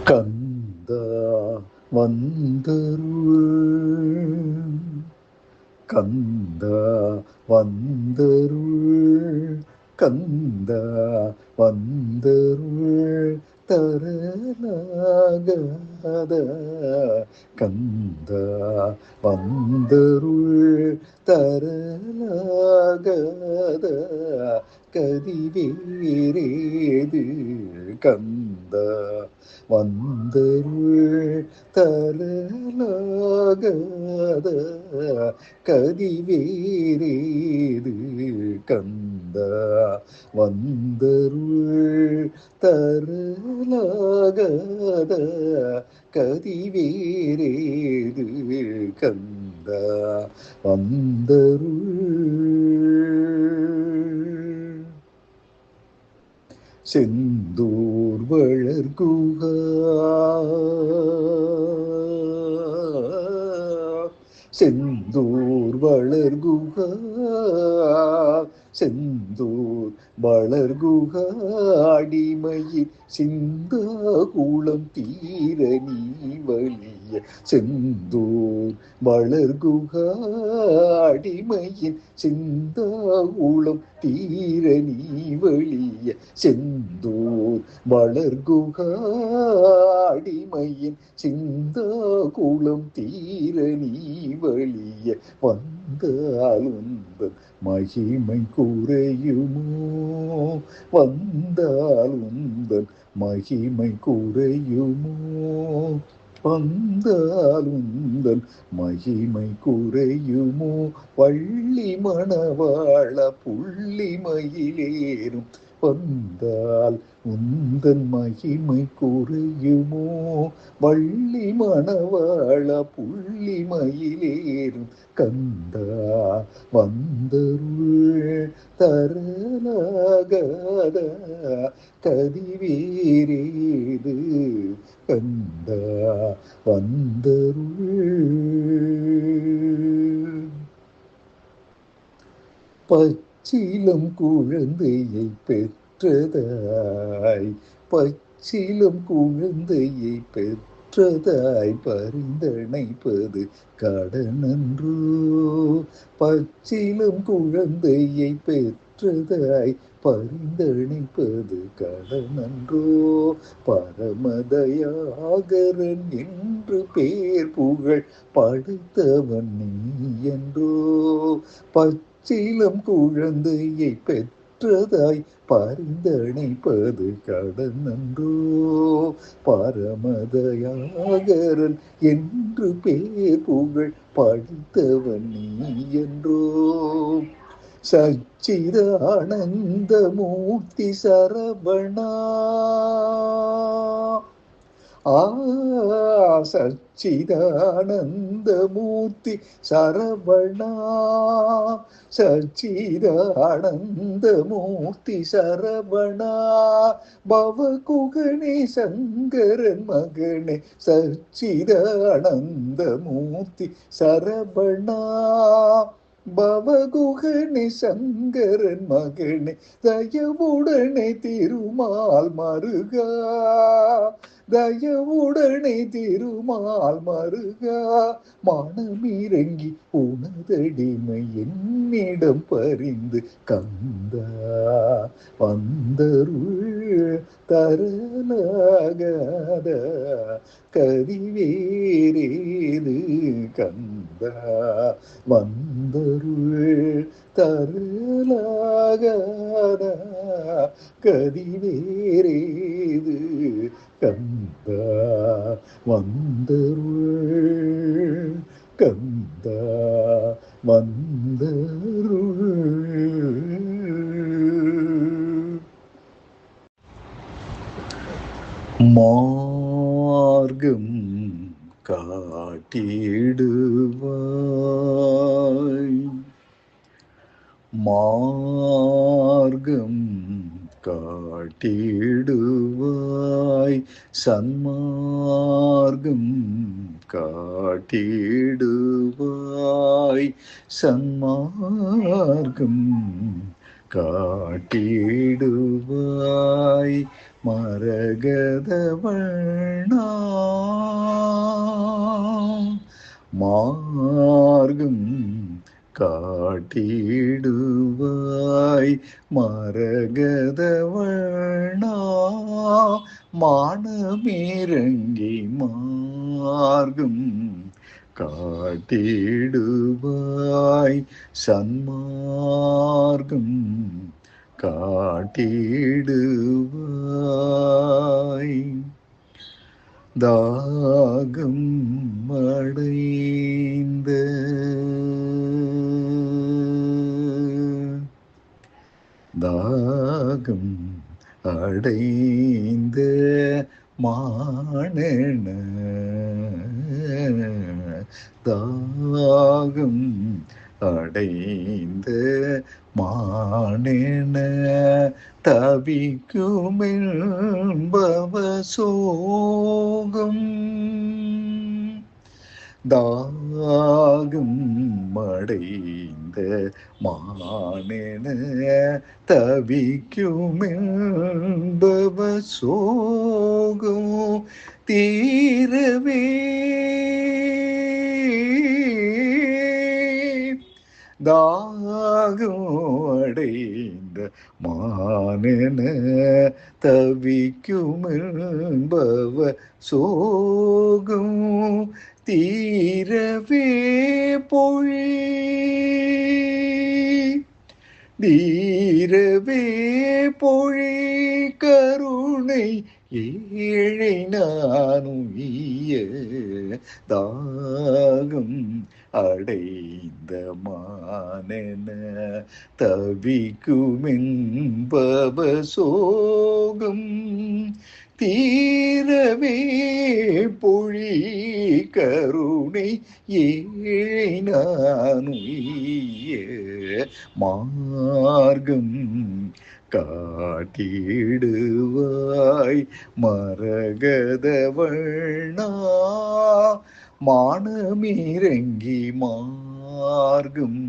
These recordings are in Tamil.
கந்த வந்தருள் கந்த வந்தருள் கந்த வந்தருள் தரலாகாத கந்த வந்தருள் தரலாகாத கதிவேரேது கந்த வந்தருள் தரலாகாத கதிவேரேது கந்த வந்தருள் தரலாகாத கதிவேரேது கந்த வந்தருள் செந்தூர் வளர்குகா செந்தூர் வளர்குகா செந்தூர் வளர்குகா அடிமையில் சிந்தா குளம் தீர நீ வலிய செந்தூர் வளர்குகா அடிமையில் சிந்தா குளம் தீர நீ வலிய செந்தூர் வளர்குகா அடிமையின் சிந்தா குளம் தீர நீ வலிய வந்தாலுந்தன் மகிமை குறையுமோ வந்தாலுந்தன் மகிமை குறையுமோ வந்தாலுந்தன் மகிமை குறையுமோ வள்ளி மணவாள புள்ளி மயிலேறும் வந்தால் உந்தன் மகிமை குறையுமோ வள்ளி மணவாள புள்ளி மயிலேறும் கந்தா வந்தருள் தரலாகாத கதிவேரேது கந்தா வந்தருள் பச்சிலம் குழந்தையை பெற்றதாய் பச்சிலம் குழந்தையை பெற்றதாய் பரிந்தணைப்பது கடனன்றோ பச்சிலம் குழந்தையை பெற்றதாய் பரிந்தணைப்பது கடனன்றோ பரமதயாகரன் என்று பேர் புகழ் படைத்தவன் நீ என்றோ பச்சிலம் குழந்தையை பெற்றதாய் பரிந்தணைப்பது கடனன்றோ பரமதயாகரன் என்று பேர் புகழ் படைத்தவன் நீ என்றோ சச்சிதானந்த மூர்த்தி சரவணா சச்சிதானந்த மூர்த்தி சரவணா சச்சிதானந்த மூர்த்தி சரவணா பவகுகனே சங்கரன் மகனே சச்சிதானந்த மூர்த்தி சரவணா பவகுகனே சங்கரன் மகனே தயவுடனே திருமால் மருகா தயவுடனே திருமால் மருகா மனமிறங்கி உனதடிமை என்னிடம் பறிந்து கந்தா வந்தருள் தரலாகாத கதிவேரேது கந்தா வந்தருள் தரலாகாத கதிவேரேது கந்தா வந்தருள் கந்தா வந்தருள் மார்க்கம் காட்டிடுவாய் மார்க்கம் காட்டிடுவாய் சன்மார்க்கம் காட்டிடுவாய் சன்மார்க்கம் காட்டிடுவாய் மரகதவர்ணா மார்க்கம் காட்டிடுவாய் மரகதவர்ணா மானமிரங்கி மார்க்கம் காட்டிடுவாய் சன்மார்க்கம் காட்டிடுவாய் தாகம் அடைந்த தாகம் அடைந்த மானன தாகம் அடைந்த மானென தவிக்குமென்பவ சோகம் தாகம் அடைந்த மானென தவிக்குமென்பவ சோகம் தீரவே தாகம் அடைந்த மானென தவிக்குமென்பவ சோகம் தீரவே பொழி தீரவே பொழி கருணை ஏழை நானுய தாகம் அடைந்த மானென தவிக்குமென்பவ சோகம் தீரவே பொழி கருணை ஏழை நானுய மார்க்கம் காட்டிடுவாய் மரகதவர்ணா மானமிரங்கி மார்க்கம்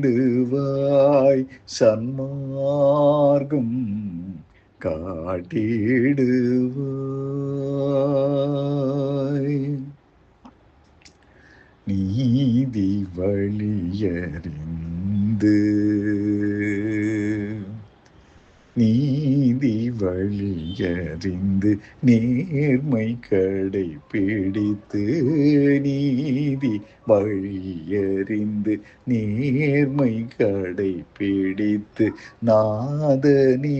காட்டிடுவாய் சன்மார்க்கம் காட்டிடுவாய் நீதி வழியறிந்து நீதி வழியறிந்து நேர்மை கடைபிடித்து நீதி வழியறிந்து நேர்மை கடைபிடித்து நாதனே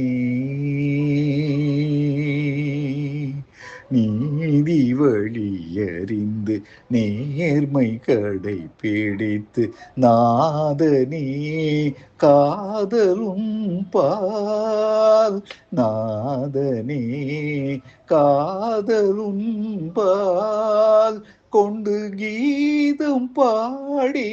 நீதி வழியறிந்து நேர்மை கடைபிடித்து நாதனே காதலும் பால் நாதனே காதலும் பால் கொண்டு கீதம் பாடி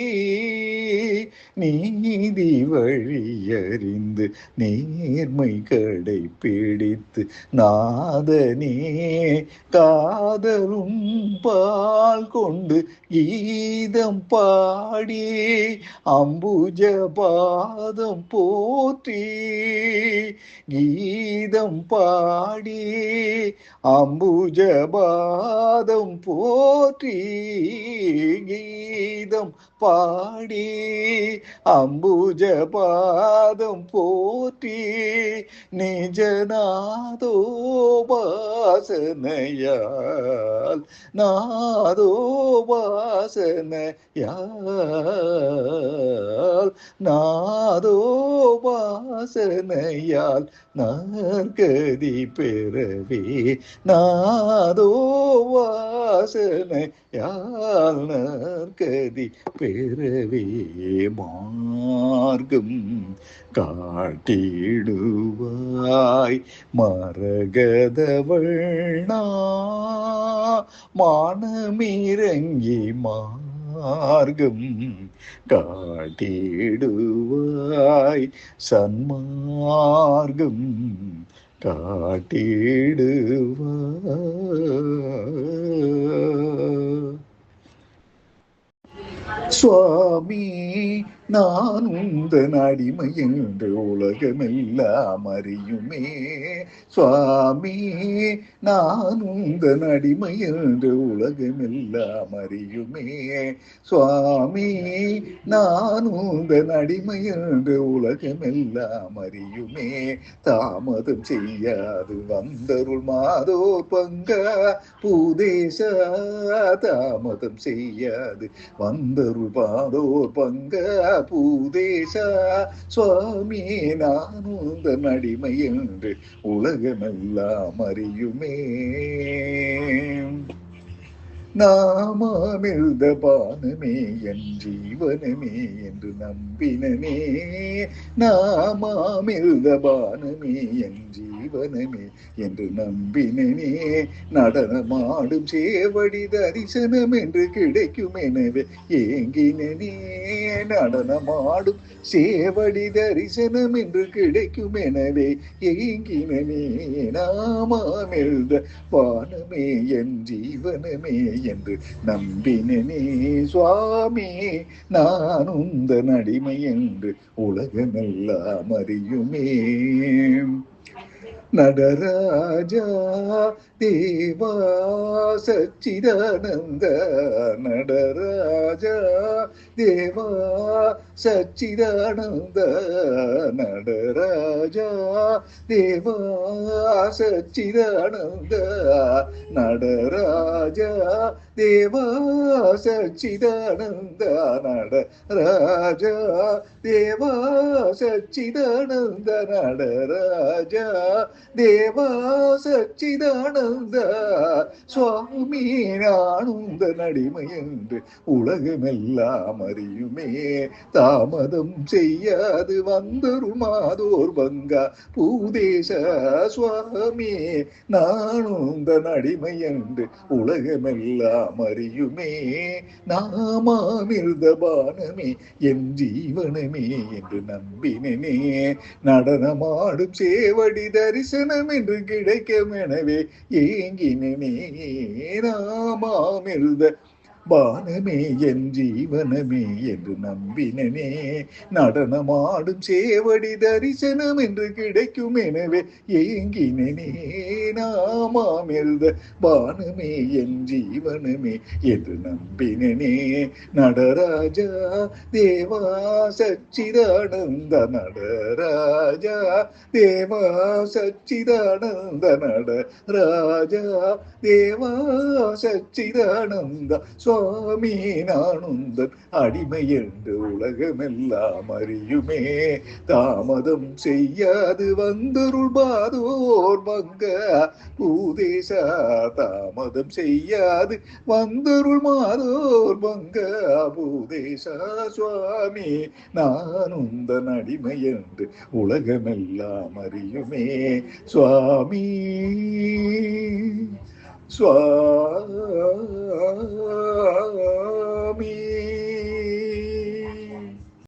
நீதி வழியறிந்து நேர்மை கடைபிடித்து நாதனே காதலும் பால் கொண்டு கீதம் பாடி அம்புஜ பாதம் போற்றி கீதம் பாடி அம்புஜ பாதம் போற்றி கீதம் பாடி அம்புஜ பாதம் போற்றி நிஜநாதோபாசனையால் நாதோபாசனையால் நாதோபாசனையால் நற்கதி பெறவே நாதோபாசனையால் நற்கதி பெறவே மார்க்கம் காட்டிடுவாய் மரகதவர்ணா மானமிரங்கி மார்க்கம் காட்டிடுவாய் சன்மார்க்கம் காட்டிடுவாய் சுவாமி நான் உந்தன் அடிமை என்று உலகமெல்லாம் அறியுமே சுவாமி. நான் உந்தன் அடிமை என்று உலகமெல்லாம் அறியுமே சுவாமி. நான் உந்தன் அடிமை என்று உலகமெல்லாம் அறியுமே. தாமதம் செய்யாது வந்தருள் மாதோ பங்க பூதேச. தாமதம் செய்யாது வந்தருள் மாதோ பங்க பூதேச சுவாமி. நான் உந்தன் அடிமை என்று உலகமெல்லாம் அறியுமே. நாமாமிழ்த பானமே என் ஜீவனமே என்று நம்பினனே. நாமாமிழ்த பானமே என் ஜீவனமே என்று நம்பினனே. நடனமாடும் சேவடி தரிசனம் என்று கிடைக்கும் எனவே ஏங்கினனே. நடனமாடும் சேவடி தரிசனம் என்று கிடைக்கும் எனவே ஏங்கினனே. நாமாமிழ்த பானமே என் ஜீவனமே என்று நம்பினனே சுவாமி. நான் உந்தன் அடிமை என்று உலகமெல்லாம் அறியுமே. நடராஜா தேவா சச்சிதானந்த. நடராஜா தேவா சச்சிதானந்த. நடராஜா தேவா சச்சிதானந்த. நடராஜா தேவா சச்சிதானந்த. நடராஜா தேவா சச்சிதானந்த. நடராஜா தேவா சச்சிதானந்த சுவாமி. நான் உந்தன் அடிமை என்று உலகமெல்லாம் அறியுமே. தாமதம் செய்யாது வந்தருள் மாதோர் பங்கா பூதேச சுவாமி. நான் உந்தன் அடிமை என்று உலகமெல்லாம் அறியுமே. நாமாமிர்த பானமே என் ஜீவனமே என்று நம்பினனே. நடனமாடும் சேவடி தரிசனம் என்று கிடைக்கும் எனவே ஏங்கினனே. நாமாமிர்த பானமே என் ஜீவனமே என்று நம்பினனே. நடனமாடும் சேவடி தரிசனம் என்று கிடைக்கும் எனவே ஏங்கினனே. நாமாமிர்த பானமே என் ஜீவனமே என்று நம்பினனே. நடராஜா தேவா சச்சிதானந்த. நடராஜா தேவா சச்சிதானந்த. நடராஜா தேவா சச்சிதானந்த சுவாமி. நான் உந்தன் அடிமை என்று உலகமெல்லாம் அறியுமே. தாமதம் செய்யாது வந்தருள் பாதோர் மங்க பூதேச. தாமதம் செய்யாது வந்தருள் மாதோர் மங்க பூதேச சுவாமி. நான் உந்தன் அடிமை என்று உலகமெல்லாம் அறியுமே சுவாமி. சுவாமி.